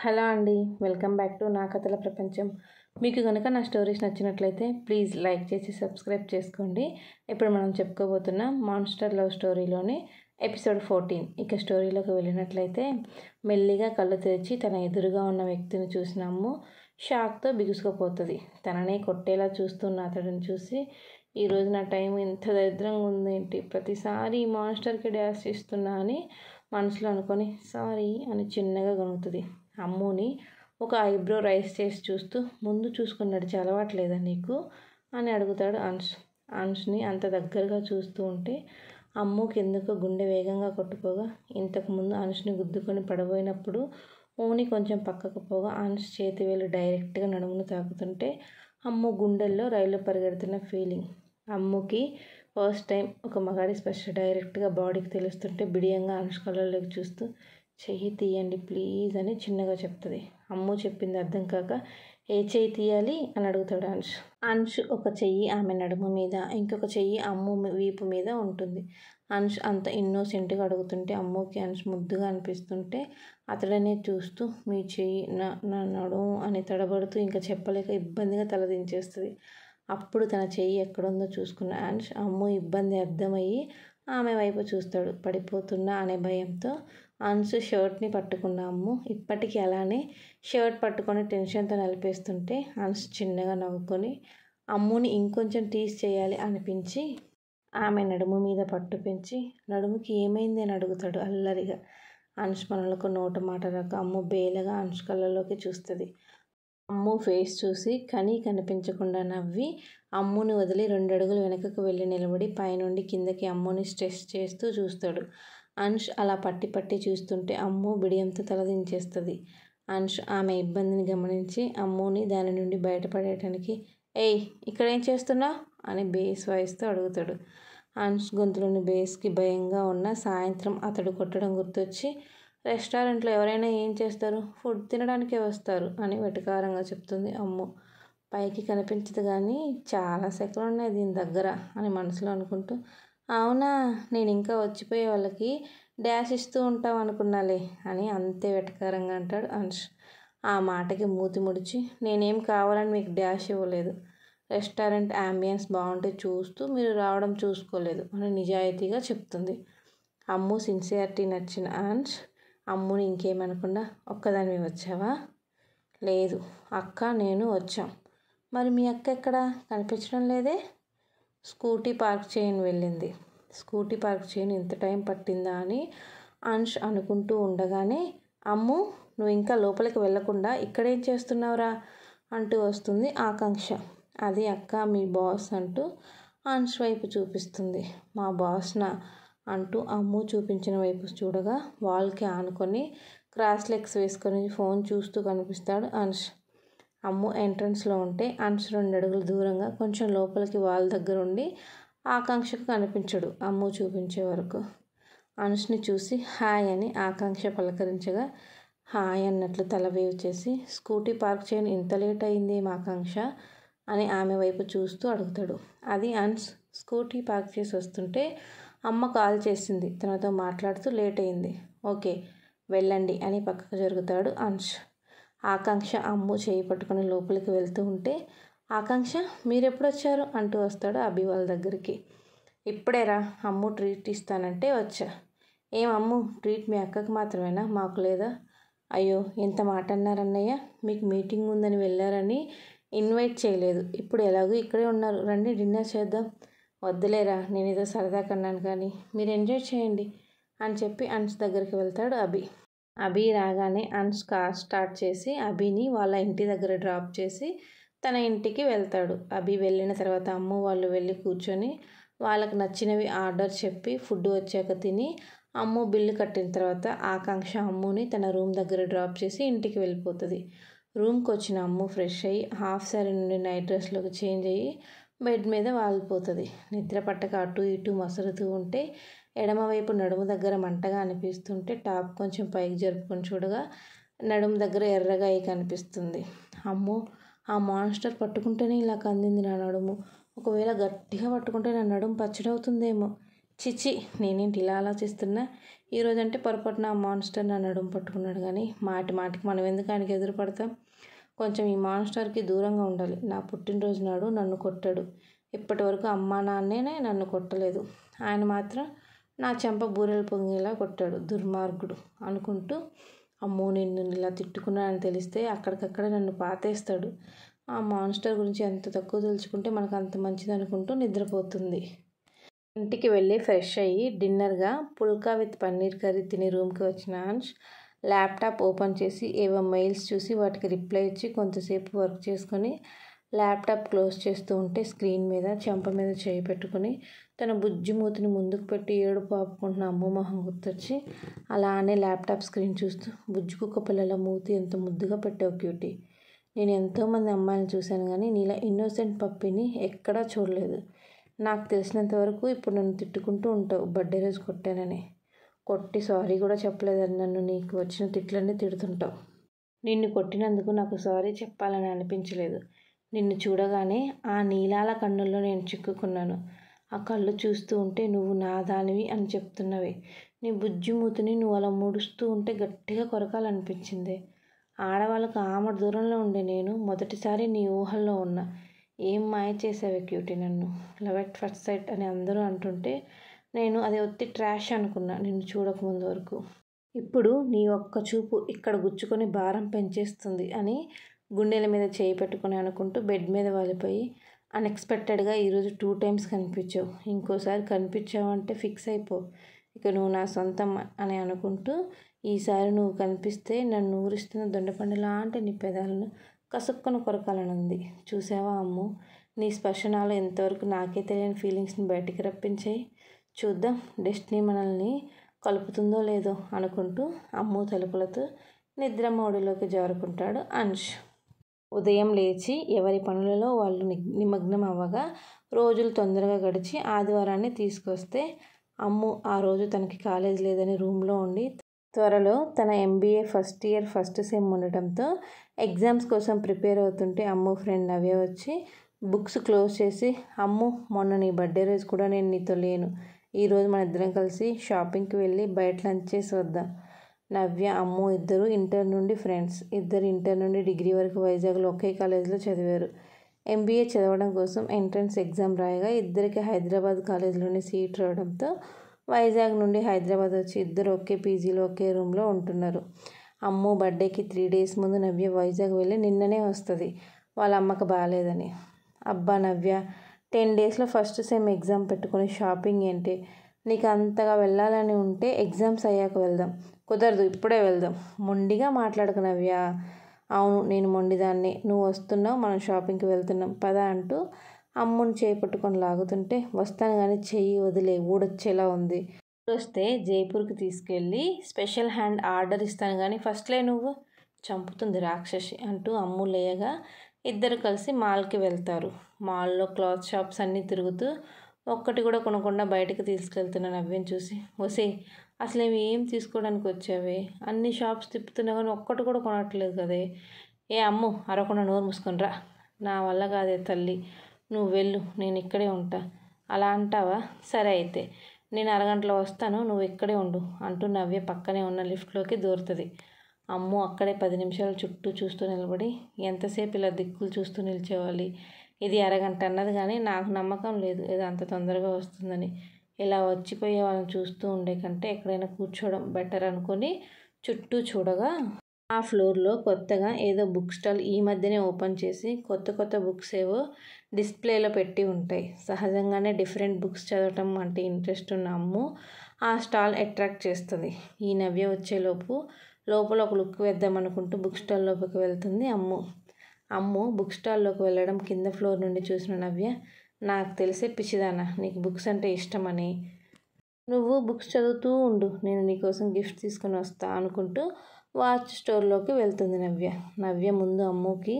Hello అండి, welcome back to నా కథల ప్రపంచం. మీకు కనుక నా స్టోరీస్ నచ్చినట్లయితే ప్లీజ్ లైక్ చేసి సబ్స్క్రైబ్ చేసుకోండి. ఇప్పుడు మనం చెప్పుకోబోతున్న మాన్స్టర్ లవ్ స్టోరీలోని ఎపిసోడ్ 14. ఇక స్టోరీలోకి వెళ్ళినట్లయితే, మెల్లిగా కళ్ళు తెరిచి తన ఎదురుగా ఉన్న వ్యక్తిని చూసిన అమ్ము షాక్తో బిగుసుకుపోతుంది. తననే కొట్టేలా చూస్తున్న అతడిని చూసి, ఈరోజు నా టైం ఇంత దరిద్రంగా ఉందేంటి, ప్రతిసారి ఈ మాన్స్టర్కి డ్యాష్ ఇస్తున్నా అని మనసులో అనుకొని సారీ అని చిన్నగా గొనుగుతుంది. అమ్ముని ఒక ఐబ్రో రైస్ చేసి చూస్తూ, ముందు చూసుకుని నడిచే అలవాట్లేదా నీకు అని అడుగుతాడు అంశ్. అంశ్ని అంత దగ్గరగా చూస్తూ ఉంటే అమ్ముకి ఎందుకో గుండె వేగంగా కొట్టుకోగా, ఇంతకుముందు అంశ్ని గుద్దుకొని పడబోయినప్పుడు ఓని కొంచెం పక్కకు పోగా అంశ్ చేతి వేలు డైరెక్ట్గా నడుమును తాకుతుంటే అమ్ము గుండెల్లో రైలు పరిగెడుతున్న ఫీలింగ్. అమ్ముకి ఫస్ట్ టైం ఒక మగాడి స్పర్శ డైరెక్ట్గా బాడీకి తెలుస్తుంటే బిడియంగా అంశ్ కళ్ళలోకి చూస్తూ, చెయ్యి తీయండి ప్లీజ్ అని చిన్నగా చెప్తుంది. అమ్ము చెప్పింది అర్థం కాక, ఏ చెయ్యి తీయాలి అని అడుగుతాడు అంశ్. అంశ్ ఒక చెయ్యి ఆమె నడుము మీద, ఇంకొక చెయ్యి అమ్ము వీపు మీద ఉంటుంది. అంశ్ అంత ఇన్నోసెంట్గా అడుగుతుంటే అమ్ముకి అంశ్ ముద్దుగా అనిపిస్తుంటే అతడనే చూస్తూ, మీ చెయ్యి నా నడుము అని తడబడుతూ ఇంకా చెప్పలేక ఇబ్బందిగా తలదించేస్తుంది. అప్పుడు తన చెయ్యి ఎక్కడుందో చూసుకున్న అంశ్ అమ్ము ఇబ్బంది అర్థమయ్యి ఆమె వైపు చూస్తాడు. పడిపోతున్నా అనే భయంతో అంశు షర్ట్ని పట్టుకున్న అమ్ము ఇప్పటికీ అలానే షర్ట్ పట్టుకొని టెన్షన్తో నలిపేస్తుంటే అంశు చిన్నగా నవ్వుకొని అమ్ముని ఇంకొంచెం టీజ్ చేయాలి అనిపించి ఆమె నడుము మీద పట్టు పెంచి, నడుముకి ఏమైంది అని అడుగుతాడు అల్లరిగా. అంశు మనలకు నోట మాట రాక అమ్ము బేలగా అంశు కళ్ళలోకి చూస్తుంది. అమ్ము ఫేస్ చూసి కనిపించకుండా నవ్వి అమ్ముని వదిలి 2 అడుగులు వెనకకు వెళ్ళి నిలబడి పైనుండి కిందకి అమ్ముని స్ట్రెస్ చేస్తూ చూస్తాడు. అంశ్ అలా పట్టి చూస్తుంటే అమ్ము బిడియంతో తలదించేస్తుంది. అంశ్ ఆమె ఇబ్బందిని గమనించి అమ్ముని దాని నుండి బయటపడేయటానికి, ఏయ్ ఇక్కడేం చేస్తున్నా అని బేస్ వాయిస్తో అడుగుతాడు. అంశ్ గొంతులోని బేస్కి భయంగా ఉన్న సాయంత్రం అతడు కొట్టడం గుర్తొచ్చి, రెస్టారెంట్లో ఎవరైనా ఏం చేస్తారు, ఫుడ్ తినడానికే వస్తారు అని వెటకారంగా చెప్తుంది అమ్ము. పైకి కనిపించదు కానీ చాలా సెకలు ఉన్నాయి దీని దగ్గర అని మనసులో అనుకుంటూ, అవునా, నేను ఇంకా వచ్చిపోయే వాళ్ళకి డ్యాష్ ఇస్తూ ఉంటాం అనుకున్నాలే అని అంతే వెటకారంగా అంటాడు అంశ్. ఆ మాటకి మూతి ముడిచి, నేనేం కావాలని మీకు డ్యాష్ ఇవ్వలేదు, రెస్టారెంట్ యాంబియన్స్ బాగుంటే చూస్తూ మీరు రావడం చూసుకోలేదు అని నిజాయితీగా చెప్తుంది. అమ్ము సిన్సియారిటీ నచ్చిన అంశ్ అమ్ముని ఇంకేమనకుండా, ఒక్కదానివి వచ్చావా? లేదు, అక్క నేను వచ్చాం. మరి మీ అక్క ఎక్కడా కనిపించడం లేదే? స్కూటీ పార్క్ చేయని వెళ్ళింది. స్కూటీ పార్క్ చేయని ఇంత టైం పట్టిందా అని అంశ్ అనుకుంటూ ఉండగానే, అమ్ము నువ్వు ఇంకా లోపలికి వెళ్లకుండా ఇక్కడేం చేస్తున్నావురా అంటూ వస్తుంది ఆకాంక్ష. అది అక్క మీ బాస్ అంటూ అంశ్ వైపు చూపిస్తుంది. మా బాస్నా అంటూ అమ్ము చూపించిన వైపు చూడగా వాల్కి ఆనుకొని క్రాస్ లెగ్స్ వేసుకొని ఫోన్ చూస్తూ కనిపిస్తాడు అంశ్. అమ్ము ఎంట్రన్స్లో ఉంటే అంశ్ 2 అడుగులు దూరంగా కొంచెం లోపలికి వాల్ దగ్గర ఉండి ఆకాంక్షకు కనిపించడు. అమ్ము చూపించే వరకు అంశ్ని చూసి హాయ్ అని ఆకాంక్ష పలకరించగా హాయ్ అన్నట్లు తల వేవ్ చేసి, స్కూటీ పార్క్ చేయని ఇంత లేట్ అయింది ఆకాంక్ష అని ఆమె వైపు చూస్తూ అడుగుతాడు. అది అంశ్ స్కూటీ పార్క్ చేసి వస్తుంటే అమ్మ కాల్ చేసింది, తనతో మాట్లాడుతూ లేట్ అయింది, ఓకే వెళ్ళండి అని పక్కకు జరుగుతాడు అంశ్. ఆకాంక్ష అమ్ము చేయి పట్టుకొని లోపలికి వెళ్తూ ఉంటే, ఆకాంక్ష మీరెప్పుడు వచ్చారు అంటూ వస్తాడు అభి వాళ్ళ దగ్గరికి. ఇప్పుడేరా, అమ్ము ట్రీట్ ఇస్తానంటే వచ్చా. ఏం అమ్ము, ట్రీట్ మీ అక్కకి మాత్రమేనా, మాకు లేదా? అయ్యో ఎంత మాట అన్నారన్నయ్య, మీకు మీటింగ్ ఉందని వెళ్ళారని ఇన్వైట్ చేయలేదు, ఇప్పుడు ఎలాగో ఇక్కడే ఉన్నారు, రండి డిన్నర్ చేద్దాం. వద్దులేరా, నేను ఏదో సరదా కన్నాను కానీ మీరు ఎంజాయ్ చేయండి అని చెప్పి అంశ్ దగ్గరికి వెళ్తాడు అభి. అభి రాగానే అంశ్ కార్ స్టార్ట్ చేసి అభిని వాళ్ళ ఇంటి దగ్గర డ్రాప్ చేసి తన ఇంటికి వెళ్తాడు. అభి వెళ్ళిన తర్వాత అమ్ము వాళ్ళు వెళ్ళి కూర్చొని వాళ్ళకు నచ్చినవి ఆర్డర్ చెప్పి ఫుడ్ వచ్చాక తిని అమ్ము బిల్లు కట్టిన తర్వాత ఆకాంక్ష అమ్ముని తన రూమ్ దగ్గర డ్రాప్ చేసి ఇంటికి వెళ్ళిపోతుంది. రూమ్కి వచ్చిన అమ్ము ఫ్రెష్ అయ్యి హాఫ్ శారీ నుండి నైట్ డ్రెస్లోకి చేంజ్ అయ్యి బెడ్ మీద వాలిపోతుంది. నిద్ర పట్టక అటు ఇటు మసులుతూ ఉంటే ఎడమవైపు నడుము దగ్గర మంటగా అనిపిస్తుంటే టాప్ కొంచెం పైకి జరుపుకొని చూడగా నడుము దగ్గర ఎర్రగా అయి కనిపిస్తుంది. అమ్మో, ఆ మాన్స్టర్ పట్టుకుంటేనే ఇలా కందింది నా నడుము, ఒకవేళ గట్టిగా పట్టుకుంటే నా నడుము పచ్చడవుతుందేమో, చిచి నేనేంటి ఇలా ఆలోచిస్తున్నా, ఈరోజు అంటే పొరపాటున ఆ మాన్స్టర్ నా నడుము పట్టుకున్నాడు. కానీ మాటికి మనం ఎందుకు ఆయనకి ఎదురు పడతాం? కొంచెం ఈ మాన్స్టర్కి దూరంగా ఉండాలి. నా పుట్టినరోజు నాడు నన్ను కొట్టాడు. ఇప్పటి వరకు అమ్మా నాన్నే నన్ను కొట్టలేదు. ఆయన మాత్రం నా చెంప బూరెలు పొంగేలా కొట్టాడు. దుర్మార్గుడు అనుకుంటూ, అమ్మో నిన్ను ఇలా తిట్టుకున్నానని తెలిస్తే అక్కడికక్కడ నన్ను పాతేస్తాడు. ఆ మాన్స్టర్ గురించి ఎంత తక్కువ తెలుసుకుంటే మనకు అంత మంచిది అనుకుంటూ నిద్రపోతుంది. ఇంటికి వెళ్ళి ఫ్రెష్ అయ్యి డిన్నర్గా పుల్కా విత్ పన్నీర్ కర్రీ తిని రూమ్కి వచ్చిన అంష్ ల్యాప్టాప్ ఓపెన్ చేసి ఏవో మెయిల్స్ చూసి వాటికి రిప్లై ఇచ్చి కొంతసేపు వర్క్ చేసుకొని ల్యాప్టాప్ క్లోజ్ చేస్తూ ఉంటే స్క్రీన్ మీద చెంప మీద చేయి పెట్టుకుని తన బుజ్జి మూతిని ముందుకు పెట్టి ఏడుపు ఆపుకుంటున్న అమ్మ మొహం గుర్తొచ్చి అలానే ల్యాప్టాప్ స్క్రీన్ చూస్తూ, బుజ్జి కుక్క పిల్లల మూతి ఎంత ముద్దుగా పెట్టావు క్యూటీ. నేను ఎంతోమంది అమ్మాయిని చూశాను కానీ నీలా ఇన్నోసెంట్ పప్పిని ఎక్కడా చూడలేదు. నాకు తెలిసినంత వరకు ఇప్పుడు నన్ను తిట్టుకుంటూ ఉంటావు బర్త్డే రోజు కొట్టానని. కొట్టి సారీ కూడా చెప్పలేదని నన్ను నీకు వచ్చిన తిట్లన్నీ తిడుతుంటావు. నిన్ను కొట్టినందుకు నాకు సారీ చెప్పాలని అనిపించలేదు. నిన్ను చూడగానే ఆ నీలాల కన్నుల్లో నేను చిక్కుకున్నాను. ఆ కళ్ళు చూస్తూ ఉంటే నువ్వు నా దానివి అని చెప్తున్నవే. నీ బుజ్జి మూతిని నువ్వు అలా ముడుస్తూ ఉంటే గట్టిగా కొరకాలనిపించింది. ఆడవాళ్ళకు ఆమె దూరంలో ఉండే నేను మొదటిసారి నీ ఊహల్లో ఉన్నా. ఏం మాయ చేసావే క్యూటీ నన్ను. లవ్ ఎట్ ఫస్ట్ సైట్ అని అందరూ అంటుంటే నేను అది ఒత్తి ట్రాష్ అనుకున్నా నిన్ను చూడకముందు వరకు. ఇప్పుడు నీ ఒక్క చూపు ఇక్కడ గుచ్చుకొని భారం పెంచేస్తుంది అని గుండెల మీద చేయి పెట్టుకొని అనుకుంటూ బెడ్ మీద వాలిపోయి, అన్ఎక్స్పెక్టెడ్గా ఈరోజు 2 times కనిపించావు. ఇంకోసారి కనిపించావు అంటే ఫిక్స్ అయిపో, ఇక నువ్వు నా సొంతం అని అనుకుంటూ, ఈసారి నువ్వు కనిపిస్తే నన్ను ఊరిస్తున్న దొండపండు లాంటి నీ పెదాలను కసుక్కుని కొరకాలనుంది. చూసావా అమ్ము, నీ స్పర్శనాలు ఎంతవరకు నాకే తెలియని ఫీలింగ్స్ని బయటికి రప్పించాయి. చూద్దాం డెస్టినీ మనల్ని కలుపుతుందో లేదో అనుకుంటూ అమ్ము తలుపులతో నిద్ర మోడులోకి జారుకుంటాడు అంష్. ఉదయం లేచి ఎవరి పనులలో వాళ్ళు నిమగ్నం అవ్వగా రోజులు తొందరగా గడిచి ఆదివారాన్ని తీసుకొస్తే అమ్ము ఆ రోజు తనకి కాలేజ్ లేదని రూమ్లో ఉండి త్వరలో తన MBA first year first sem ఉండటంతో ఎగ్జామ్స్ కోసం ప్రిపేర్ అవుతుంటే అమ్ము ఫ్రెండ్ నవ్య వచ్చి బుక్స్ క్లోజ్ చేసి, అమ్ము మొన్న నీ బర్త్డే రోజు కూడా నేను నీతో లేను. ఈరోజు మన ఇద్దరం కలిసి షాపింగ్కి వెళ్ళి బయట లంచ్ చేసి వద్దాం. నవ్య అమ్ము ఇద్దరు ఇంటర్ నుండి ఫ్రెండ్స్. ఇద్దరు ఇంటర్ నుండి డిగ్రీ వరకు వైజాగ్లో ఒకే కాలేజీలో చదివారు. MBA చదవడం కోసం ఎంట్రన్స్ ఎగ్జామ్ రాయగా ఇద్దరికి హైదరాబాద్ కాలేజీలోనే సీట్ రావడంతో వైజాగ్ నుండి హైదరాబాద్ వచ్చి ఇద్దరు ఒకే పీజీలో ఒకే రూమ్లో ఉంటున్నారు. అమ్ము బర్త్డేకి 3 days ముందు నవ్య వైజాగ్ వెళ్ళి నిన్ననే వస్తుంది వాళ్ళ అమ్మకి బాగాలేదని. అబ్బా నవ్య, 10 daysలో ఫస్ట్ సెమ్ ఎగ్జామ్ పెట్టుకొని షాపింగ్ ఏంటి? నీకు అంతగా వెళ్ళాలని ఉంటే ఎగ్జామ్స్ అయ్యాక వెళ్దాం. కుదరదు, ఇప్పుడే వెళ్దాం. మొండిగా మాట్లాడకు నవ్య. అవును నేను మొండిదాన్ని. నువ్వు వస్తున్నావు, మనం షాపింగ్కి వెళ్తున్నాం పద అంటూ అమ్ముని చేయి పట్టుకొని లాగుతుంటే, వస్తాను కానీ చెయ్యి వదిలే, ఊడొచ్చేలా ఉంది. వస్తే జైపూర్కి తీసుకెళ్ళి స్పెషల్ హ్యాండ్ ఆర్డర్ ఇస్తాను కానీ ఫస్ట్లే నువ్వు, చంపుతుంది రాక్షసి అంటూ అమ్ము లేయగా ఇద్దరు కలిసి మాల్కి వెళ్తారు. మాల్లో క్లాత్ షాప్స్ అన్నీ తిరుగుతూ ఒక్కటి కూడా కొనకుండా బయటకు తీసుకెళ్తున్న నవ్యని చూసి, వసే అసలు ఇవి ఏం తీసుకోవడానికి వచ్చావే? అన్ని షాప్స్ తిప్పుతున్నా కానీ ఒక్కటి కూడా కొనట్లేదు కదే. ఏ అమ్ము, అరకుండా నోరు మూసుకొని రా. నా వల్ల కాదే తల్లి, నువ్వు వెళ్ళు, నేను ఇక్కడే ఉంటా. అలా అంటావా? సరే అయితే నేను అరగంటలో వస్తాను, నువ్వు ఇక్కడే ఉండు అంటూ నవ్య పక్కనే ఉన్న లిఫ్ట్లోకి దూరుతుంది. అమ్ము అక్కడే 10 నిమిషాలు చుట్టూ చూస్తూ నిలబడి, ఎంతసేపు ఇలా దిక్కులు చూస్తూ నిలిచేవాలి? ఇది అరగంట అన్నది కానీ నాకు నమ్మకం లేదు ఇది అంత తొందరగా వస్తుందని. ఇలా వచ్చిపోయే వాళ్ళని చూస్తూ ఉండే కంటే ఎక్కడైనా కూర్చోవడం బెటర్ అనుకుని చుట్టూ చూడగా ఆ ఫ్లోర్లో కొత్తగా ఏదో బుక్ స్టాల్ ఈ మధ్యనే ఓపెన్ చేసి కొత్త బుక్స్ ఏవో డిస్ప్లేలో పెట్టి ఉంటాయి. సహజంగానే డిఫరెంట్ బుక్స్ చదవటం అంటే ఇంట్రెస్ట్ ఉన్న అమ్ము ఆ స్టాల్ అట్రాక్ట్ చేస్తుంది. ఈ నవ్య వచ్చేలోపు లోపల ఒక లుక్ వేద్దామనుకుంటూ బుక్ స్టాల్ లోపలికి వెళ్తుంది అమ్ము బుక్ స్టాల్లోకి వెళ్ళడం కింద ఫ్లోర్ నుండి చూసిన నవ్య, నాకు తెలిసే పిచ్చిదానా నీకు బుక్స్ అంటే ఇష్టమని. నువ్వు బుక్స్ చదువుతూ ఉండు, నేను నీకోసం గిఫ్ట్ తీసుకొని వస్తా అనుకుంటూ వాచ్ స్టోర్లోకి వెళ్తుంది నవ్య ముందు అమ్ముకి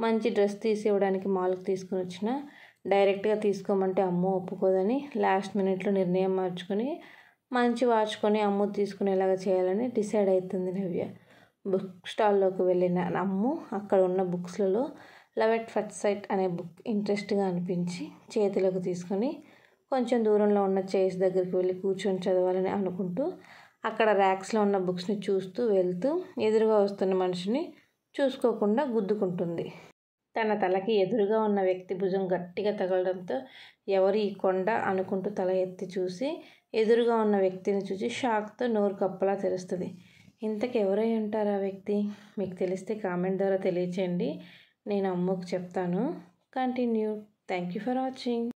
మంచి డ్రెస్ తీసి ఇవ్వడానికి మాల్కి తీసుకుని వచ్చిన డైరెక్ట్గా తీసుకోమంటే అమ్ము ఒప్పుకోదని లాస్ట్ మినిట్లో నిర్ణయం మార్చుకొని మంచి వాచ్ కొని అమ్ము తీసుకునేలాగా చేయాలని డిసైడ్ అవుతుంది నవ్య. బుక్ స్టాల్లోకి వెళ్ళిన అమ్ము అక్కడ ఉన్న బుక్స్లలో లవ్ ఎట్ ఫస్ట్ సైట్ అనే బుక్ ఇంట్రెస్ట్గా అనిపించి చేతిలోకి తీసుకొని కొంచెం దూరంలో ఉన్న చైర్స్ దగ్గరికి వెళ్ళి కూర్చొని చదవాలని అనుకుంటూ అక్కడ ర్యాక్స్లో ఉన్న బుక్స్ని చూస్తూ వెళ్తూ ఎదురుగా వస్తున్న మనిషిని చూసుకోకుండా గుద్దుకుంటుంది. తన తలకి ఎదురుగా ఉన్న వ్యక్తి భుజం గట్టిగా తగలడంతో ఎవరు ఈ కొండ అనుకుంటూ తల ఎత్తి చూసి ఎదురుగా ఉన్న వ్యక్తిని చూసి షాక్తో నోరు కప్పలా తెరుస్తుంది. ఇంతకు ఎవరై ఉంటారు ఆ వ్యక్తి? మీకు తెలిస్తే కామెంట్ ద్వారా తెలియచేయండి. నేను అమ్ముకు చెప్తాను. Continue. Thank you for watching.